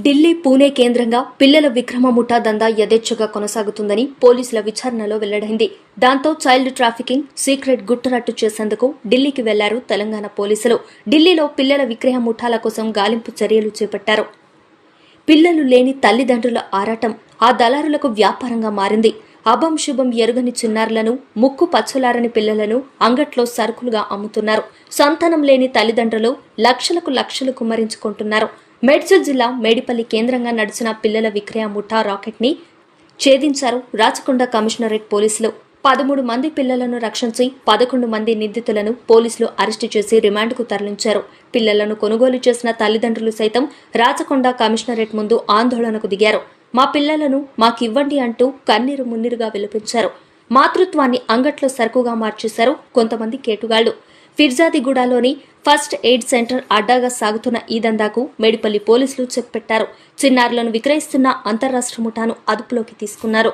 ఢిల్లీ, పూణే కేంద్రంగా పిల్లల విక్రమ ముఠా దందా యథేచ్ఛగా కొనసాగుతుందని పోలీసుల విచారణలో వెల్లడైంది. దాంతో చైల్డ్ ట్రాఫికింగ్ సీక్రెట్ గుట్టురట్టు చేసేందుకు ఢిల్లీకి వెళ్లారు తెలంగాణ పోలీసులు. ఢిల్లీలో పిల్లల విక్రయ ముఠాల కోసం గాలింపు చర్యలు చేపట్టారు. పిల్లలు లేని తల్లిదండ్రుల ఆరాటం ఆ దళారులకు వ్యాపారంగా మారింది. అభం శుభం ఎరుగని చిన్నారులను, ముక్కు పచ్చలారని పిల్లలను అంగట్లో సరుకులుగా అమ్ముతున్నారు. సంతానం లేని తల్లిదండ్రులు లక్షలకు లక్షలు కుమ్మరించుకుంటున్నారు. మేడ్చల్ జిల్లా మేడిపల్లి కేంద్రంగా నడిచిన పిల్లల విక్రయ ముఠా రాకెట్ ని ఛేదించారు రాచకొండ కమిషనరేట్ పోలీసులు. 13 మంది పిల్లలను రక్షించి 11 మంది నిందితులను పోలీసులు అరెస్టు చేసి రిమాండ్కు తరలించారు. పిల్లలను కొనుగోలు చేసిన తల్లిదండ్రులు సైతం రాచకొండ కమిషనరేట్ ముందు ఆందోళనకు దిగారు. మా పిల్లలను మాకివ్వండి అంటూ కన్నీరు మున్నీరుగా విలపించారు. మాతృత్వాన్ని అంగట్లో సరుకుగా మార్చేశారు కొంతమంది కేటుగాళ్లు. ఫిర్జాదిగూడలోని ఫస్ట్ ఎయిడ్ సెంటర్ అడ్డాగా సాగుతున్న ఈ దందాకు మేడిపల్లి పోలీసులు చెక్ పెట్టారు. చిన్నారులను విక్రయిస్తున్న అంతర్రాష్ట్ర ముఠాను అదుపులోకి తీసుకున్నారు.